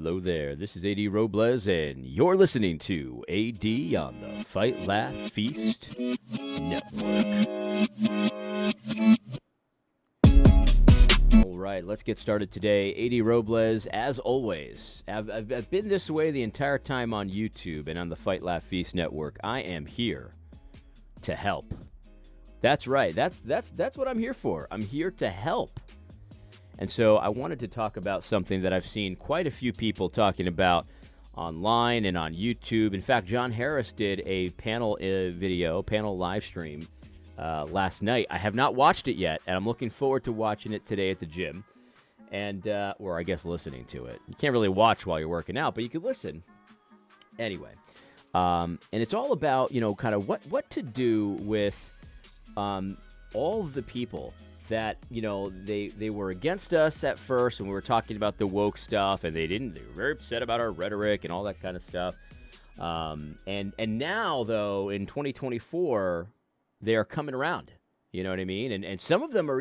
Hello there, this is AD Robles, and you're listening to AD on the Fight, Laugh, Feast Network. All right, let's get started today. AD Robles, as always. I've been this way the entire time on YouTube and on the Fight, Laugh, Feast Network. I am here to help. That's right, that's what I'm here for. I'm here to help. And so I wanted to talk about something that I've seen quite a few people talking about online and on YouTube. In fact, John Harris did a panel live stream last night. I have not watched it yet, and I'm looking forward to watching it today at the gym, and or I guess listening to it. You can't really watch while you're working out, but you could listen. Anyway, and it's all about, kind of what to do with all of the people that, they were against us at first, and we were talking about the woke stuff, and they were very upset about our rhetoric and all that kind of stuff. And now, though, in 2024, they are coming around. You know what I mean? And some of them are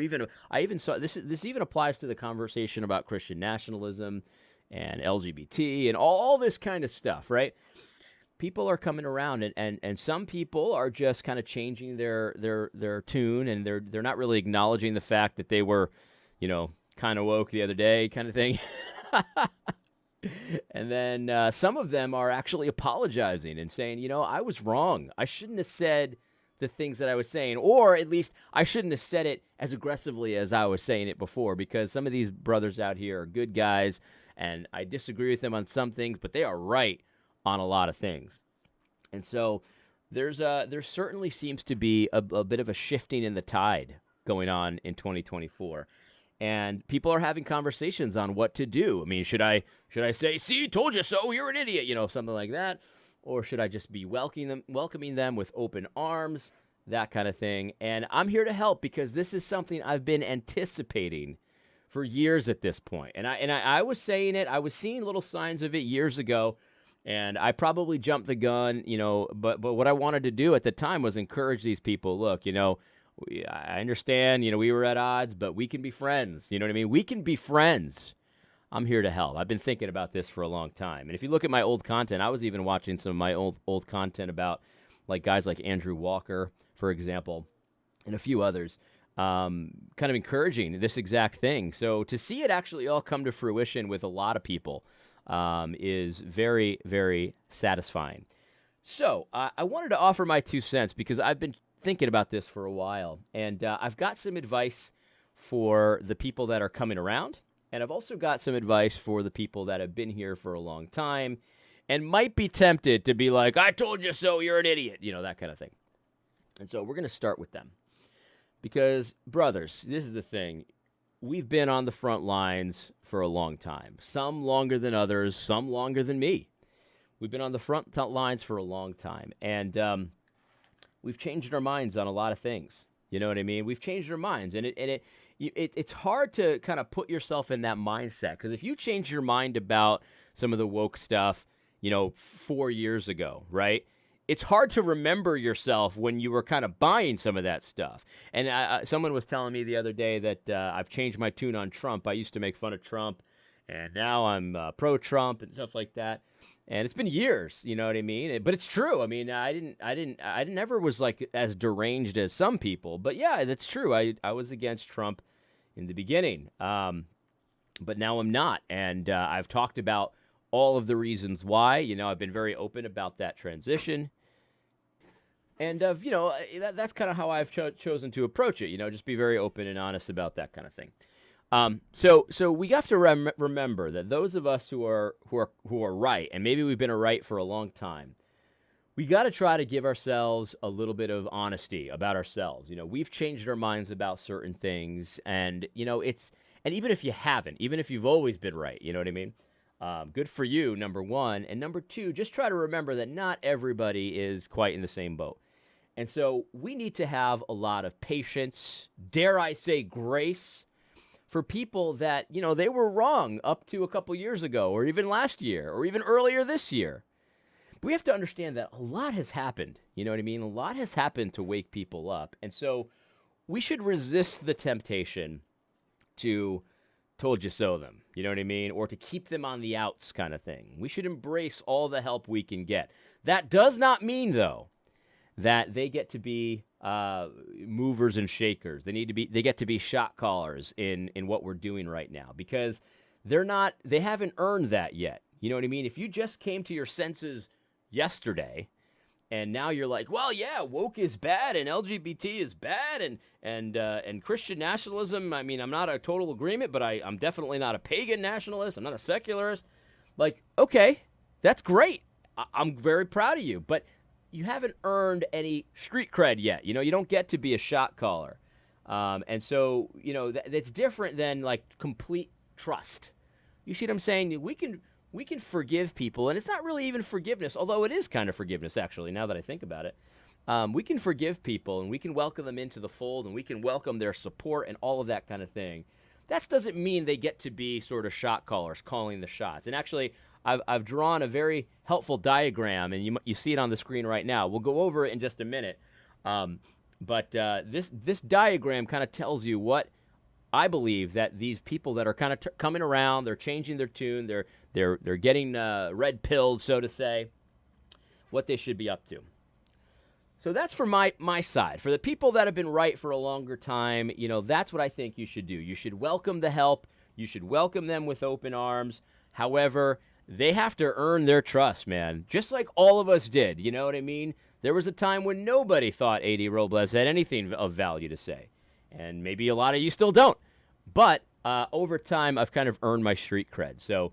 I even saw, this even applies to the conversation about Christian nationalism and LGBT and all this kind of stuff, right? People are coming around, and some people are just kind of changing their tune, and they're not really acknowledging the fact that they were, kind of woke the other day, kind of thing. And then some of them are actually apologizing and saying, I was wrong. I shouldn't have said the things that I was saying, or at least I shouldn't have said it as aggressively as I was saying it before, because some of these brothers out here are good guys, and I disagree with them on some things, but they are right on a lot of things. And so there certainly seems to be a bit of a shifting in the tide going on in 2024. And people are having conversations on what to do. I mean, should I say, "See, told you so, you're an idiot," something like that? Or should I just be welcoming them with open arms, that kind of thing? And I'm here to help, because this is something I've been anticipating for years at this point. And I was saying it, I was seeing little signs of it years ago, and I probably jumped the gun, but what I wanted to do at the time was encourage these people. Look, I understand, we were at odds, but we can be friends. You know what I mean? We can be friends. I'm here to help. I've been thinking about this for a long time. And if you look at my old content, I was even watching some of my old content about guys like Andrew Walker, for example, and a few others, kind of encouraging this exact thing. So to see it actually all come to fruition with a lot of people is very, very satisfying. So I wanted to offer my 2 cents, because I've been thinking about this for a while, and I've got some advice for the people that are coming around, and I've also got some advice for the people that have been here for a long time and might be tempted to be like, "I told you so, you're an idiot," that kind of thing. And so we're going to start with them, because, brothers, this is the thing. We've been on the front lines for a long time, some longer than others, some longer than me. We've been on the front lines for a long time, and we've changed our minds on a lot of things. You know what I mean? We've changed our minds, and it's hard to kind of put yourself in that mindset, because if you change your mind about some of the woke stuff, 4 years ago, right? It's hard to remember yourself when you were kind of buying some of that stuff. And someone was telling me the other day that I've changed my tune on Trump. I used to make fun of Trump, and now I'm pro-Trump and stuff like that. And it's been years, you know what I mean? But it's true. I mean, I never was as deranged as some people. But yeah, that's true. I was against Trump in the beginning, but now I'm not. And I've talked about all of the reasons why. I've been very open about that transition. And, that's kind of how I've chosen to approach it, just be very open and honest about that kind of thing. So we have to remember that those of us who are right, and maybe we've been right for a long time, we got to try to give ourselves a little bit of honesty about ourselves. We've changed our minds about certain things, and, and even if you haven't, even if you've always been right, you know what I mean? Good for you, number one. And number two, just try to remember that not everybody is quite in the same boat. And so we need to have a lot of patience, dare I say grace, for people that, they were wrong up to a couple years ago, or even last year, or even earlier this year. But we have to understand that a lot has happened. You know what I mean? A lot has happened to wake people up. And so we should resist the temptation to told you so them. You know what I mean? Or to keep them on the outs kind of thing. We should embrace all the help we can get. That does not mean, though, that they get to be movers and shakers. They get to be shot callers in what we're doing right now, because they haven't earned that yet. You know what I mean? If you just came to your senses yesterday and now you're like, well, yeah, woke is bad and LGBT is bad and Christian nationalism, I mean, I'm not a total agreement, but I'm definitely not a pagan nationalist. I'm not a secularist. Like, okay, that's great. I'm very proud of you, but you haven't earned any street cred yet. You know, you don't get to be a shot caller. And so, you know, that's different than like complete trust. You see what I'm saying? We can forgive people, and it's not really even forgiveness, although it is kind of forgiveness, actually, now that I think about it. We can forgive people, and we can welcome them into the fold, and we can welcome their support and all of that kind of thing. That doesn't mean they get to be sort of shot callers, calling the shots. And actually, I've drawn a very helpful diagram, and you see it on the screen right now. We'll go over it in just a minute. But this diagram kind of tells you what I believe that these people that are kind of coming around, they're changing their tune, they're getting red pilled, so to say, what they should be up to. So that's for my side. For the people that have been right for a longer time, you know, that's what I think you should do. You should welcome the help. You should welcome them with open arms. However, they have to earn their trust, man, just like all of us did. You know what I mean? There was a time when nobody thought A.D. Robles had anything of value to say. And maybe a lot of you still don't. But over time, I've kind of earned my street cred. So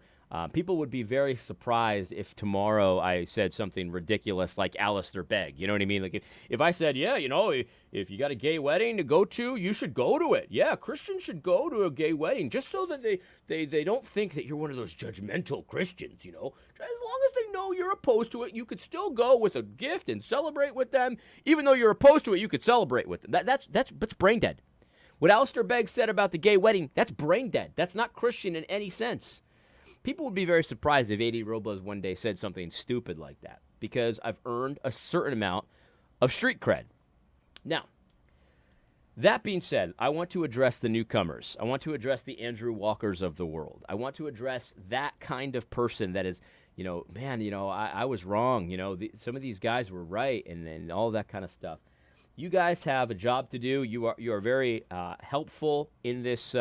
people would be very surprised if tomorrow I said something ridiculous like Alistair Begg. You know what I mean? Like if I said, yeah, you know, if you got a gay wedding to go to, you should go to it. Yeah, Christians should go to a gay wedding just so that they don't think that you're one of those judgmental Christians, you know. As long as they know you're opposed to it, you could still go with a gift and celebrate with them. Even though you're opposed to it, you could celebrate with them. That's brain dead. What Alistair Begg said about the gay wedding, that's brain dead. That's not Christian in any sense. People would be very surprised if A.D. Robles one day said something stupid like that, because I've earned a certain amount of street cred. Now, that being said, I want to address the newcomers. I want to address the Andrew Walkers of the world. I want to address that kind of person that is, you know, man, you know, I was wrong. You know, some of these guys were right, and all that kind of stuff. You guys have a job to do. You are very helpful in this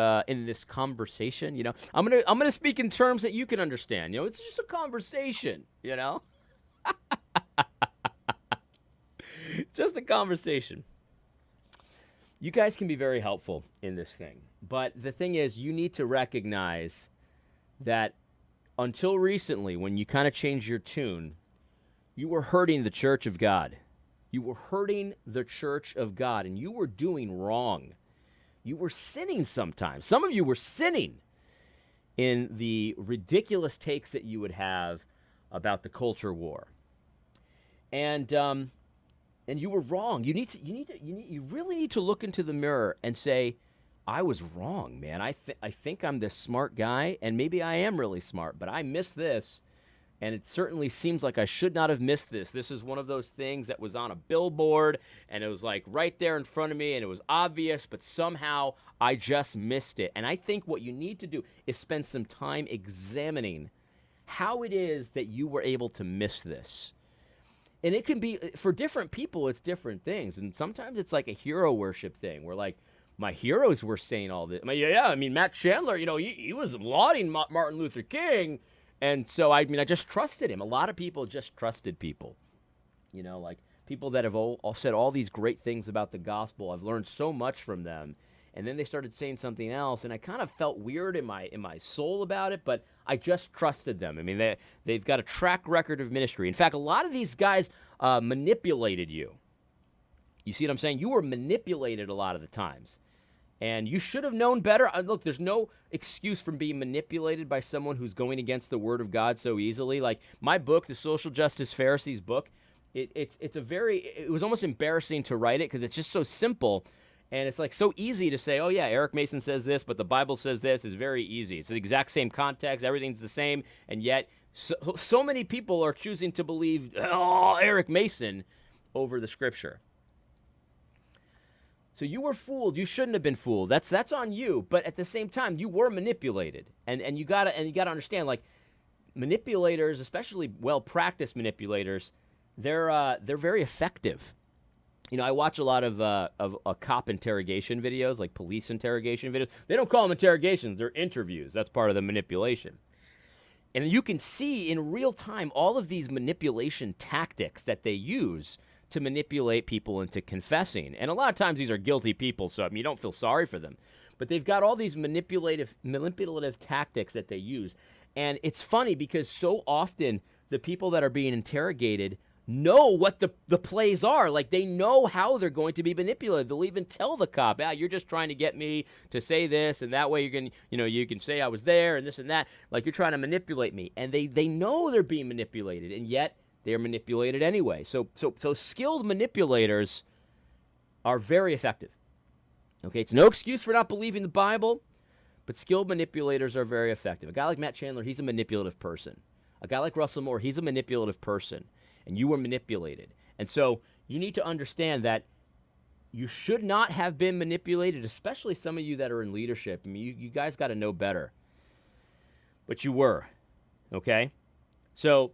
conversation. You know, I'm gonna speak in terms that you can understand. You know, it's just a conversation. You know, just a conversation. You guys can be very helpful in this thing, but the thing is, you need to recognize that until recently, when you kind of changed your tune, you were hurting the Church of God. You were hurting the Church of God, and you were doing wrong. You were sinning sometimes. Some of you were sinning in the ridiculous takes that you would have about the culture war. And you were wrong. You really need to look into the mirror and say, I was wrong, man. I think I'm this smart guy, and maybe I am really smart, but I missed this. And it certainly seems like I should not have missed this. This is one of those things that was on a billboard, and it was like right there in front of me, and it was obvious, but somehow I just missed it. And I think what you need to do is spend some time examining how it is that you were able to miss this. And it can be, for different people, it's different things. And sometimes it's like a hero worship thing where, like, my heroes were saying all this. I mean, Matt Chandler, you know, he was lauding Martin Luther King. And so, I just trusted him. A lot of people just trusted people. You know, like people that have all said all these great things about the gospel. I've learned so much from them. And then they started saying something else, and I kind of felt weird in my soul about it, but I just trusted them. I mean, they've got a track record of ministry. In fact, a lot of these guys manipulated you. You see what I'm saying? You were manipulated a lot of the times. And you should have known better. Look, there's no excuse from being manipulated by someone who's going against the Word of God so easily. Like my book, the Social Justice Pharisees book, it was almost embarrassing to write it because it's just so simple. And it's like so easy to say, oh yeah, Eric Mason says this, but the Bible says this. Is very easy. It's the exact same context. Everything's the same. And yet so many people are choosing to believe Eric Mason over the Scripture. So you were fooled. You shouldn't have been fooled. That's on you. But at the same time, you were manipulated, and you gotta understand, like, manipulators, especially well-practiced manipulators, they're very effective. I watch a lot of cop interrogation videos, like police interrogation videos. They don't call them interrogations; they're interviews. That's part of the manipulation. And you can see in real time all of these manipulation tactics that they use to manipulate people into confessing. And a lot of times these are guilty people, so you don't feel sorry for them. But they've got all these manipulative tactics that they use. And it's funny because so often the people that are being interrogated know what the plays are. Like, they know how they're going to be manipulated. They'll even tell the cop, you're just trying to get me to say this, and that way you can say I was there and this and that. Like, you're trying to manipulate me. And they know they're being manipulated, and yet they're manipulated anyway. So skilled manipulators are very effective. Okay, it's no excuse for not believing the Bible, but skilled manipulators are very effective. A guy like Matt Chandler, he's a manipulative person. A guy like Russell Moore, he's a manipulative person. And you were manipulated. And so you need to understand that you should not have been manipulated, especially some of you that are in leadership. I mean, you guys got to know better. But you were, okay? So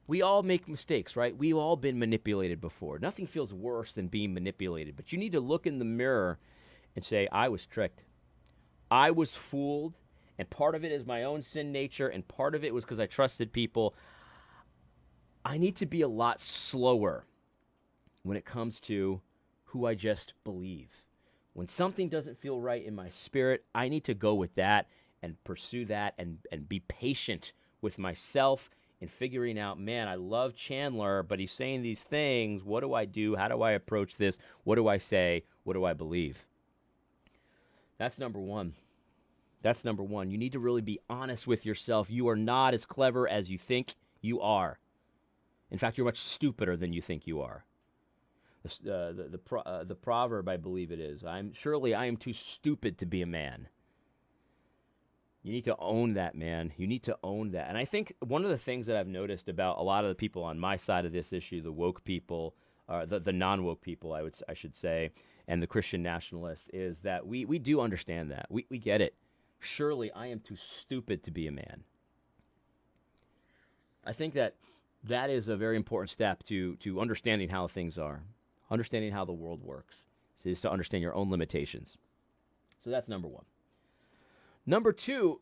we all make mistakes, right? We've all been manipulated before. Nothing feels worse than being manipulated. But you need to look in the mirror and say, I was tricked. I was fooled. And part of it is my own sin nature, and part of it was because I trusted people. I need to be a lot slower when it comes to who I just believe. When something doesn't feel right in my spirit, I need to go with that and pursue that and be patient with myself in figuring out, man, I love Chandler, but he's saying these things. What do I do? How do I approach this? What do I say? What do I believe? That's number one. That's number one. You need to really be honest with yourself. You are not as clever as you think you are. In fact, you're much stupider than you think you are. The proverb, I believe it is, I am too stupid to be a man. You need to own that, man. You need to own that. And I think one of the things that I've noticed about a lot of the people on my side of this issue, the woke people, the non-woke people, I should say, and the Christian nationalists, is that we do understand that. We get it. Surely I am too stupid to be a man. I think that is a very important step to understanding how things are, understanding how the world works, is to understand your own limitations. So that's number one. Number two,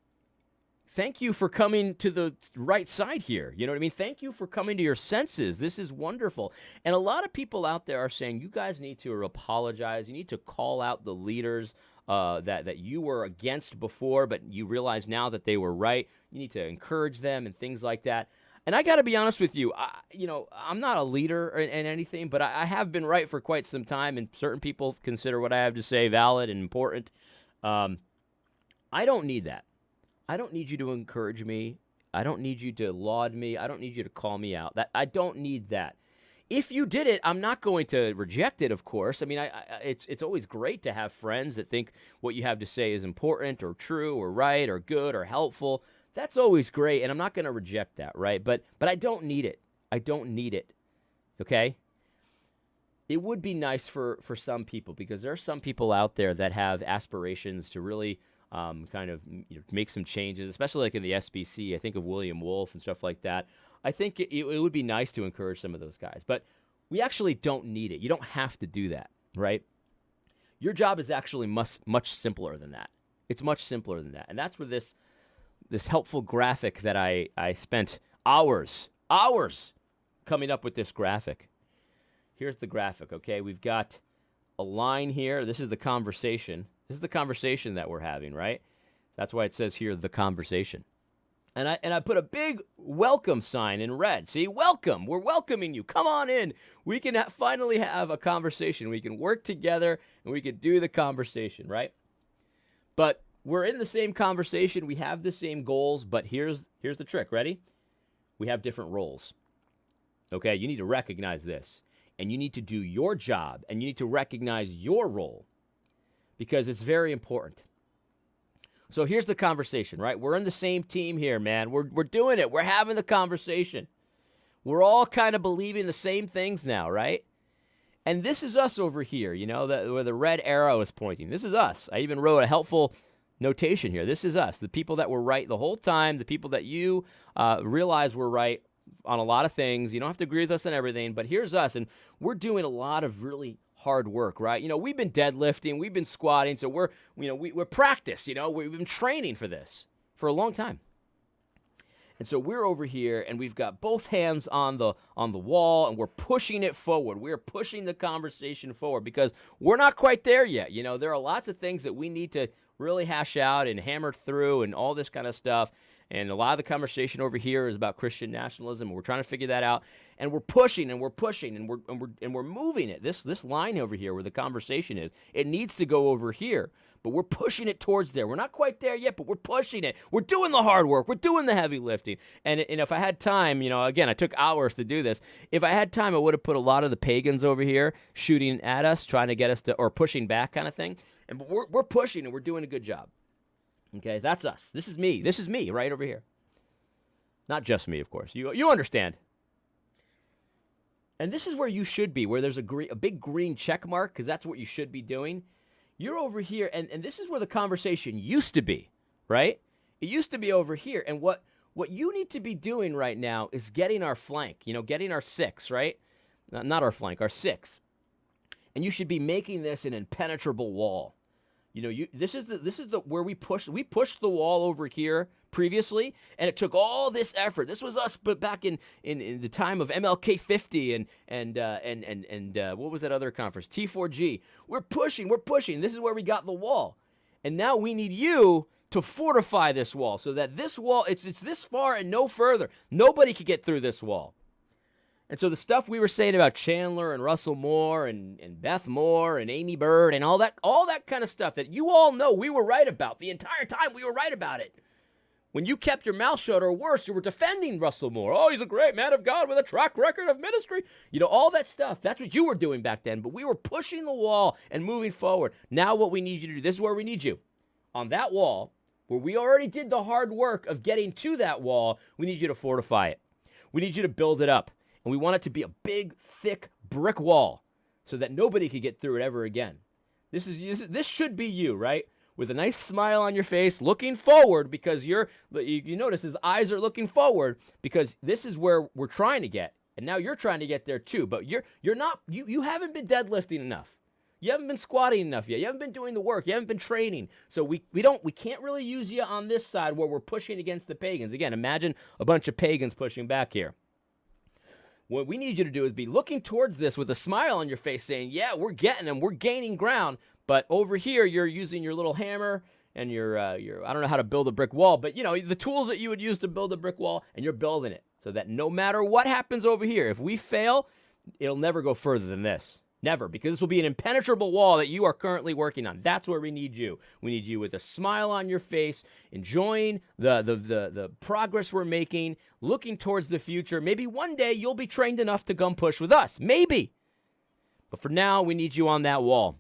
thank you for coming to the right side here. You know what I mean? Thank you for coming to your senses. This is wonderful. And a lot of people out there are saying, you guys need to apologize. You need to call out the leaders that you were against before, but you realize now that they were right. You need to encourage them and things like that. And I got to be honest with you, I'm not a leader in anything, but I have been right for quite some time, and certain people consider what I have to say valid and important. I don't need that. I don't need you to encourage me. I don't need you to laud me. I don't need you to call me out. I don't need that. If you did it, I'm not going to reject it, of course. I mean, it's always great to have friends that think what you have to say is important or true or right or good or helpful. That's always great, and I'm not going to reject that, right? But I don't need it. I don't need it, okay? It would be nice for some people, because there are some people out there that have aspirations to really kind of make some changes, especially like in the SBC. I think of William Wolf and stuff like that. I think it would be nice to encourage some of those guys, but we actually don't need it. You don't have to do that, right? Your job is actually much simpler than that. It's much simpler than that, and that's where this helpful graphic that I spent hours coming up with this graphic. Here's the graphic, okay? We've got a line here. This is the conversation. This is the conversation that we're having, right? That's why it says here, the conversation. And I put a big welcome sign in red. See, welcome. We're welcoming you. Come on in. We can finally have a conversation. We can work together, and we can do the conversation, right? But we're in the same conversation. We have the same goals, but here's the trick. Ready? We have different roles. Okay, you need to recognize this, and you need to do your job, and you need to recognize your role, because it's very important. So here's the conversation, right? We're in the same team here, man. We're doing it. We're having the conversation. We're all kind of believing the same things now, right? And this is us over here, where the red arrow is pointing. This is us. I even wrote a helpful notation here. This is us, the people that were right the whole time, the people that you realize were right on a lot of things. You don't have to agree with us on everything, but here's us, and we're doing a lot of really hard work, right? We've been deadlifting, we've been squatting, so we're practiced, we've been training for this for a long time. And so we're over here, and we've got both hands on the wall, and we're pushing it forward. We're pushing the conversation forward because we're not quite there yet. There are lots of things that we need to really hash out and hammer through and all this kind of stuff. And a lot of the conversation over here is about Christian nationalism, and we're trying to figure that out. And we're pushing, and we're pushing, and we're moving it. This line over here where the conversation is, it needs to go over here. But we're pushing it towards there. We're not quite there yet, but we're pushing it. We're doing the hard work. We're doing the heavy lifting. And if I had time, again, I took hours to do this. If I had time, I would have put a lot of the pagans over here shooting at us, trying to get us to, or pushing back kind of thing. And we're pushing, and we're doing a good job. Okay, that's us. This is me. This is me right over here. Not just me, of course. You understand. And this is where you should be, where there's a big green check mark, because that's what you should be doing. You're over here, and this is where the conversation used to be, right? It used to be over here, and what you need to be doing right now is getting our flank, getting our six, right? Not our flank, our six. And you should be making this an impenetrable wall. This is the where we pushed the wall over here previously, and it took all this effort. This was us, but back in the time of MLK 50 and what was that other conference? T4G. We're pushing. This is where we got the wall, and now we need you to fortify this wall so that this wall it's this far and no further. Nobody could get through this wall. And so the stuff we were saying about Chandler and Russell Moore and Beth Moore and Amy Bird and all that kind of stuff that you all know we were right about the entire time, we were right about it. When you kept your mouth shut, or worse, you were defending Russell Moore. Oh, he's a great man of God with a track record of ministry. All that stuff. That's what you were doing back then. But we were pushing the wall and moving forward. Now what we need you to do, this is where we need you. On that wall, where we already did the hard work of getting to that wall, we need you to fortify it. We need you to build it up. And we want it to be a big, thick brick wall so that nobody could get through it ever again. This should be you, right? With a nice smile on your face, looking forward, because you notice his eyes are looking forward, because this is where we're trying to get. And now you're trying to get there too, but you haven't been deadlifting enough. You haven't been squatting enough yet. You haven't been doing the work. You haven't been training. So we can't really use you on this side where we're pushing against the pagans. Again, imagine a bunch of pagans pushing back here. What we need you to do is be looking towards this with a smile on your face saying, yeah, we're getting them. We're gaining ground. But over here, you're using your little hammer and your I don't know how to build a brick wall, but the tools that you would use to build a brick wall, and you're building it so that no matter what happens over here, if we fail, it'll never go further than this. Never, because this will be an impenetrable wall that you are currently working on. That's where we need you. We need you with a smile on your face, enjoying the progress we're making, looking towards the future. Maybe one day you'll be trained enough to gun push with us. Maybe. But for now, we need you on that wall.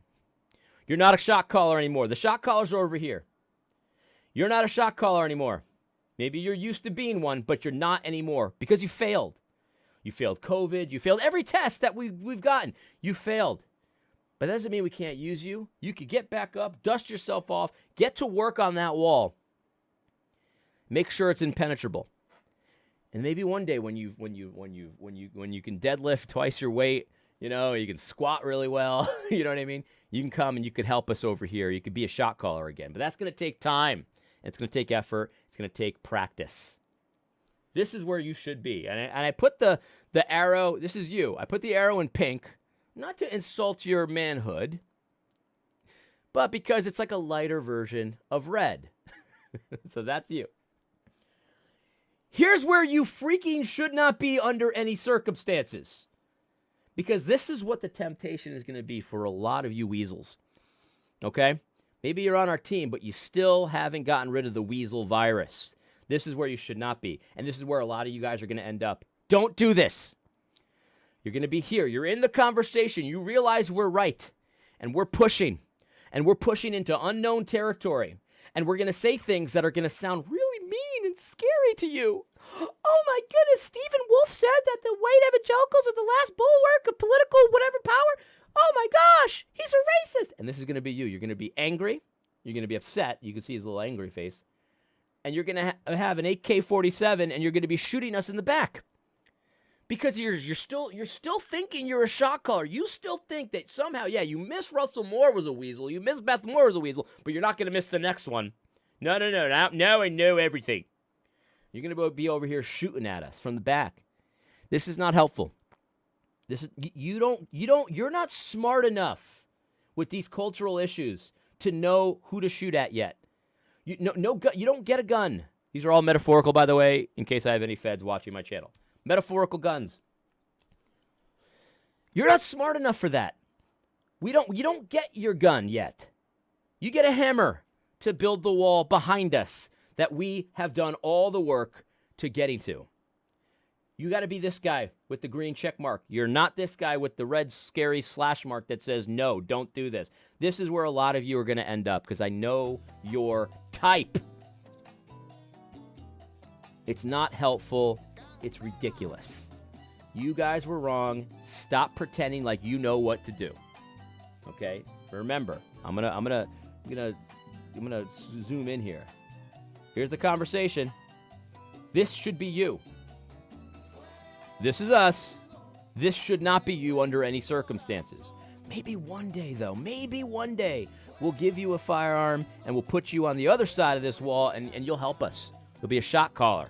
You're not a shot caller anymore. The shot callers are over here. You're not a shot caller anymore. Maybe you're used to being one, but you're not anymore because you failed. You failed COVID. You failed every test that we've gotten. You failed. But that doesn't mean we can't use you. You could get back up, dust yourself off, get to work on that wall. Make sure it's impenetrable. And maybe one day when you can deadlift twice your weight, you can squat really well, you know what I mean? You can come and you could help us over here. You could be a shot caller again. But that's going to take time. It's going to take effort. It's going to take practice. This is where you should be. And I put the arrow, this is you. I put the arrow in pink, not to insult your manhood, but because it's like a lighter version of red. So that's you. Here's where you freaking should not be under any circumstances. Because this is what the temptation is going to be for a lot of you weasels. Okay? Maybe you're on our team, but you still haven't gotten rid of the weasel virus. This is where you should not be. And this is where a lot of you guys are going to end up. Don't do this. You're going to be here. You're in the conversation. You realize we're right. And we're pushing. And we're pushing into unknown territory. And we're going to say things that are going to sound really mean and scary to you. Oh my goodness, Stephen Wolfe said that the white evangelicals are the last bulwark of political whatever power. oh my gosh, he's a racist. And this is going to be you. You're going to be angry. You're going to be upset. You can see his little angry face. And you're going to have an AK-47, and you're going to be shooting us in the back. Because you're still thinking you're a shot caller. You still think that somehow, yeah, you miss Russell Moore was a weasel. You miss Beth Moore was a weasel. But you're not going to miss the next one. No. Now I know everything. You're going to be over here shooting at us from the back. This is not helpful. You're not smart enough with these cultural issues to know who to shoot at yet. You don't get a gun. These are all metaphorical, by the way, in case I have any feds watching my channel. Metaphorical guns. You're not smart enough for that. You don't get your gun yet. You get a hammer to build the wall behind us that we have done all the work to getting to. You got to be this guy with the green check mark. You're not this guy with the red scary slash mark that says, no, don't do this. This is where a lot of you are going to end up because I know your type. It's not helpful. It's ridiculous. You guys were wrong. Stop pretending like you know what to do. Okay? Remember, I'm gonna zoom in here. Here's the conversation. This should be you. This is us. This should not be you under any circumstances. Maybe one day, though, we'll give you a firearm and we'll put you on the other side of this wall and you'll help us. You'll be a shot caller,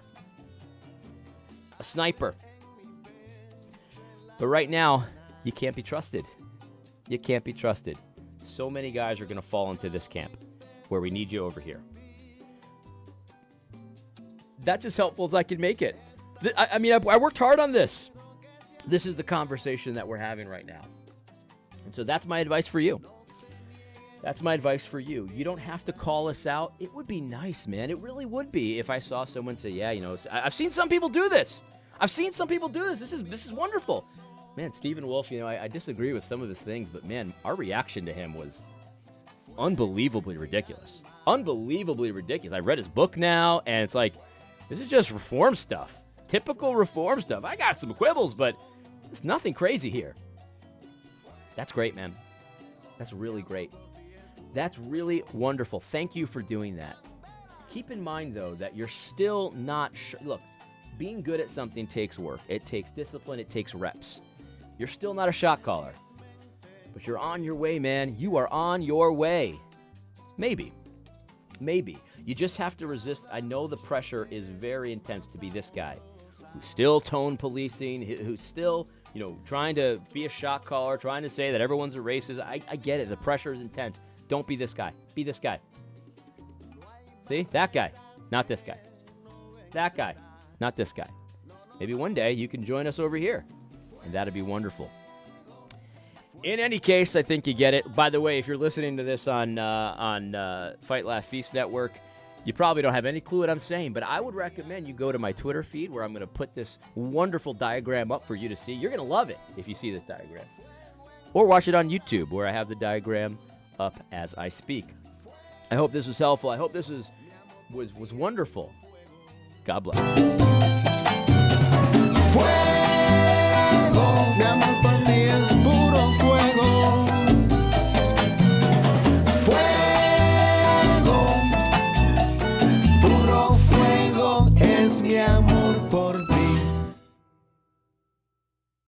a sniper. But right now, you can't be trusted. You can't be trusted. So many guys are going to fall into this camp where we need you over here. That's as helpful as I can make it. I worked hard on this. This is the conversation that we're having right now. And so that's my advice for you. You don't have to call us out. It would be nice, man. It really would be if I saw someone say, yeah, I've seen some people do this. This is wonderful. Man, Stephen Wolf, I disagree with some of his things, but man, our reaction to him was unbelievably ridiculous. I read his book now, and it's like, this is just reform stuff. Typical reform stuff. I got some quibbles, but there's nothing crazy here. That's great, man. That's really great. That's really wonderful. Thank you for doing that. Keep in mind, though, that you're still not sure. Look, being good at something takes work. It takes discipline. It takes reps. You're still not a shot caller, but you're on your way, man. You are on your way. Maybe. You just have to resist. I know the pressure is very intense to be this guy who's still tone policing, who's still, trying to be a shot caller, trying to say that everyone's a racist. I get it. The pressure is intense. Don't be this guy. Be this guy. See? That guy, not this guy. That guy, not this guy. Maybe one day you can join us over here, and that'd be wonderful. In any case, I think you get it. By the way, if you're listening to this on Fight Laugh Feast Network, you probably don't have any clue what I'm saying, but I would recommend you go to my Twitter feed where I'm going to put this wonderful diagram up for you to see. You're going to love it if you see this diagram. Or watch it on YouTube where I have the diagram up as I speak. I hope this was helpful. I hope this was wonderful. God bless.